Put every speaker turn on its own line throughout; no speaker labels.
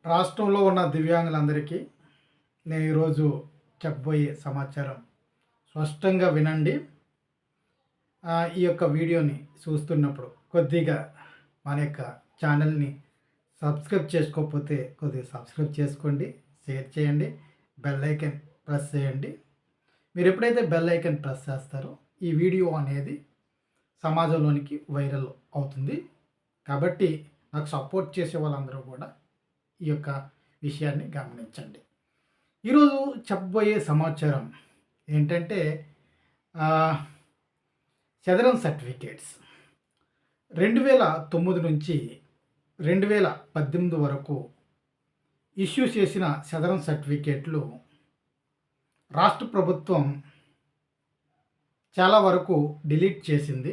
రాష్ట్రంలో ఉన్న దివ్యాంగులందరికీ నేను ఈరోజు చెప్పబోయే సమాచారం స్పష్టంగా వినండి. ఈ యొక్క వీడియోని చూస్తున్నప్పుడు కొద్దిగా మన యొక్క ఛానల్ని సబ్స్క్రైబ్ చేసుకోకపోతే కొద్దిగా సబ్స్క్రైబ్ చేసుకోండి, షేర్ చేయండి, బెల్ ఐకాన్ ప్రెస్ చేయండి. మీరు ఎప్పుడైతే బెల్ ఐకాన్ ప్రెస్ చేస్తారో ఈ వీడియో అనేది సమాజంలోనికి వైరల్ అవుతుంది. కాబట్టి నాకు సపోర్ట్ చేసే వాళ్ళందరూ కూడా ఈ యొక్క విషయాన్ని గమనించండి. ఈరోజు చెప్పబోయే సమాచారం ఏంటంటే చదరం సర్టిఫికేట్స్ 2009 నుంచి 2018 వరకు ఇష్యూ చేసిన చదరం సర్టిఫికేట్లు రాష్ట్ర ప్రభుత్వం చాలా వరకు డిలీట్ చేసింది.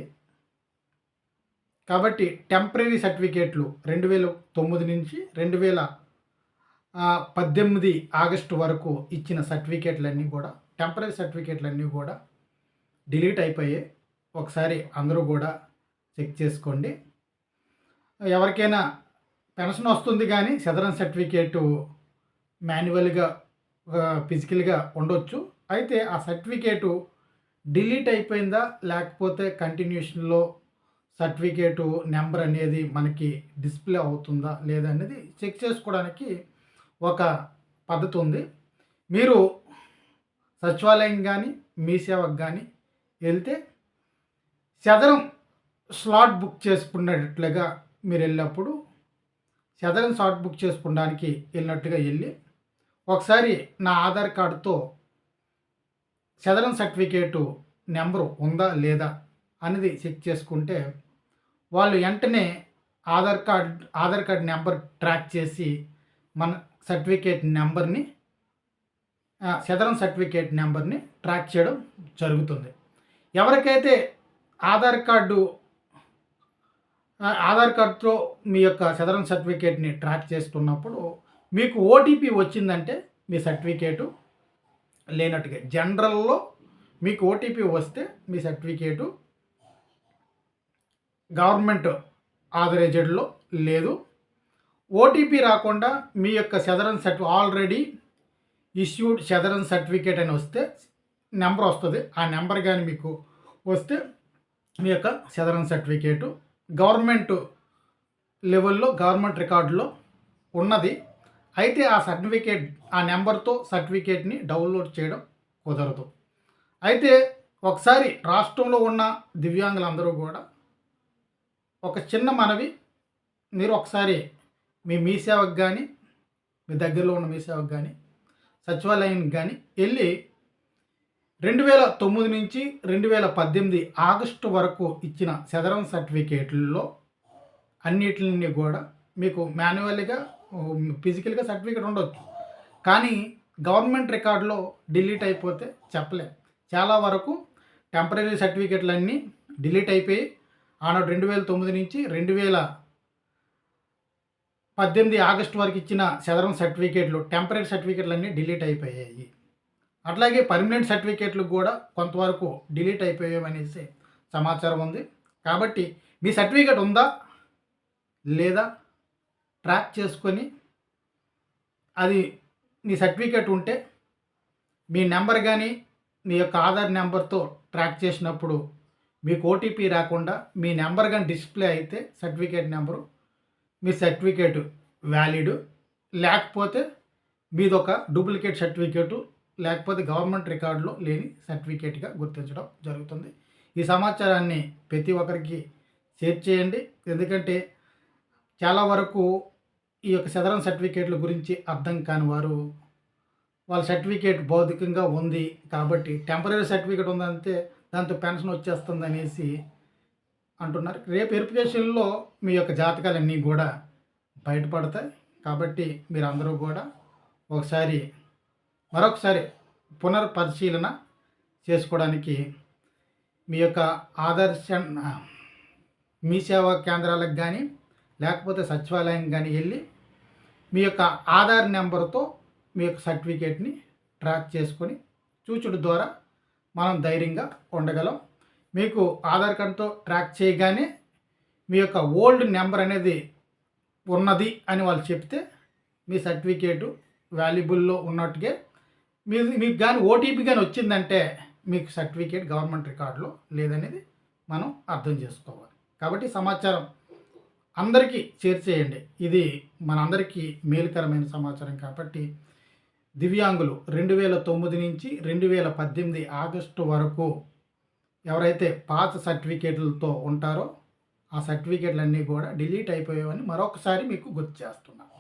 కాబట్టి టెంపరరీ సర్టిఫికేట్లు 2009 నుంచి 2018 ఆగస్టు వరకు ఇచ్చిన సర్టిఫికేట్లన్నీ కూడా టెంపరరీ సర్టిఫికేట్లన్నీ కూడా డిలీట్ అయిపోయాయి. ఒకసారి అందరూ కూడా చెక్ చేసుకోండి. ఎవరికైనా పెన్షన్ వస్తుంది కానీ చదరం సర్టిఫికేటు మాన్యువల్గా ఫిజికల్గా ఉండొచ్చు. అయితే ఆ సర్టిఫికేటు డిలీట్ అయిపోయిందా లేకపోతే కంటిన్యూషన్లో సర్టిఫికేటు నెంబర్ అనేది మనకి డిస్ప్లే అవుతుందా లేదా అనేది చెక్ చేసుకోవడానికి ఒక పద్ధతి ఉంది. మీరు సచివాలయం కానీ మీ సేవకు కానీ వెళ్తే చదరం స్లాట్ బుక్ చేసుకున్నట్లుగా మీరు వెళ్ళినప్పుడు చదరం స్లాట్ బుక్ చేసుకోవడానికి వెళ్ళినట్టుగా వెళ్ళి ఒకసారి నా ఆధార్ కార్డుతో చదరం సర్టిఫికేటు నెంబరు ఉందా లేదా అనేది చెక్ చేసుకుంటే వాళ్ళు వెంటనే ఆధార్ కార్డ్ నెంబర్ ట్రాక్ చేసి మన సర్టిఫికేట్ నెంబర్ని చదరం సర్టిఫికేట్ నెంబర్ని ట్రాక్ చేయడం జరుగుతుంది. ఎవరికైతే ఆధార్ కార్డుతో మీ యొక్క చదరం సర్టిఫికేట్ని ట్రాక్ చేసుకున్నప్పుడు మీకు ఓటీపీ వచ్చిందంటే మీ సర్టిఫికేటు లేనట్టుగా. జనరల్లో మీకు ఓటీపీ వస్తే మీ సర్టిఫికేటు గవర్నమెంట్ ఆథరైజ్డ్లో లేదు. ఓటీపీ రాకుండా మీ యొక్క చదరం ఆల్రెడీ ఇష్యూడ్ చదరం సర్టిఫికేట్ అని వస్తే నెంబర్ వస్తుంది. ఆ నెంబర్ కానీ మీకు వస్తే మీ యొక్క చదరం సర్టిఫికేటు గవర్నమెంట్ లెవెల్లో గవర్నమెంట్ రికార్డులో ఉన్నది. అయితే ఆ నెంబర్తో సర్టిఫికేట్ని డౌన్లోడ్ చేయడం కుదరదు. అయితే ఒకసారి రాష్ట్రంలో ఉన్న దివ్యాంగులందరూ కూడా ఒక చిన్న మనవి, మీరు ఒకసారి మీ సేవకు కానీ మీ దగ్గరలో ఉన్న మీ సేవకు కానీ సచివాలయానికి కానీ వెళ్ళి 2009 నుంచి 2018 ఆగస్టు వరకు ఇచ్చిన చదరం సర్టిఫికేట్లలో అన్నిటిని కూడా మీకు మాన్యువల్గా ఫిజికల్గా సర్టిఫికేట్ ఉండవచ్చు, కానీ గవర్నమెంట్ రికార్డులో డిలీట్ అయిపోతే చెప్పలేం. చాలా వరకు టెంపరరీ సర్టిఫికేట్లన్నీ డిలీట్ అయిపోయి ఆనాడు 2009 నుంచి 2018 ఆగస్టు వరకు ఇచ్చిన చదరం సర్టిఫికేట్లు టెంపరరీ సర్టిఫికేట్లు అన్నీ డిలీట్ అయిపోయాయి. అట్లాగే పర్మనెంట్ సర్టిఫికేట్లు కూడా కొంతవరకు డిలీట్ అయిపోయాయి అనేసి సమాచారం ఉంది. కాబట్టి మీ సర్టిఫికేట్ ఉందా లేదా ట్రాక్ చేసుకొని, అది మీ సర్టిఫికేట్ ఉంటే మీ నెంబర్ కానీ మీ యొక్క ఆధార్ నెంబర్తో ట్రాక్ చేసినప్పుడు మీకు ఓటీపీ రాకుండా మీ నెంబర్ కానీ డిస్ప్లే అయితే సర్టిఫికేట్ నెంబరు మీ సర్టిఫికేటు వ్యాలిడ్, లేకపోతే మీదొక డూప్లికేట్ సర్టిఫికేటు లేకపోతే గవర్నమెంట్ రికార్డులో లేని సర్టిఫికేట్గా గుర్తించడం జరుగుతుంది. ఈ సమాచారాన్ని ప్రతి ఒక్కరికి షేర్ చేయండి. ఎందుకంటే చాలా వరకు ఈ యొక్క చదరం సర్టిఫికేట్ల గురించి అర్థం కాని వారు వాళ్ళ సర్టిఫికేట్ భౌతికంగా ఉంది కాబట్టి టెంపరరీ సర్టిఫికేట్ ఉందంటే దాంతో పెన్షన్ వచ్చేస్తుంది అనేసి అంటున్నారు. రేపు వెరిఫికేషన్లో మీ యొక్క జాతకాలన్నీ కూడా బయటపడతాయి. కాబట్టి మీరు అందరూ కూడా మరొకసారి పునర్పరిశీలన చేసుకోవడానికి మీ యొక్క మీ సేవా కేంద్రాలకు కానీ లేకపోతే సచివాలయం కానీ వెళ్ళి మీ యొక్క ఆధార్ నెంబర్తో మీ యొక్క సర్టిఫికేట్ని ట్రాక్ చేసుకొని చూచుడు ద్వారా మనం ధైర్యంగా ఉండగలం. మీకు ఆధార్ కార్డుతో ట్రాక్ చేయగానే మీ యొక్క ఓల్డ్ నెంబర్ అనేది ఉన్నది అని వాళ్ళు చెప్తే మీ సర్టిఫికేటు వాల్యుబుల్లో ఉన్నట్టుగా మీకు కానీ ఓటీపీ కానీ వచ్చిందంటే మీకు సర్టిఫికేట్ గవర్నమెంట్ రికార్డులో లేదనేది మనం అర్థం చేసుకోవాలి. కాబట్టి సమాచారం అందరికీ షేర్ చేయండి. ఇది మనందరికీ మేలుకరమైన సమాచారం కాబట్టి దివ్యాంగులు 2009 నుంచి 2018 ఆగస్టు వరకు ఎవరైతే పాత సర్టిఫికేట్లతో ఉంటారో ఆ సర్టిఫికేట్లన్నీ కూడా డిలీట్ అయిపోయావని మరొకసారి మీకు గుర్తు చేస్తున్నాను.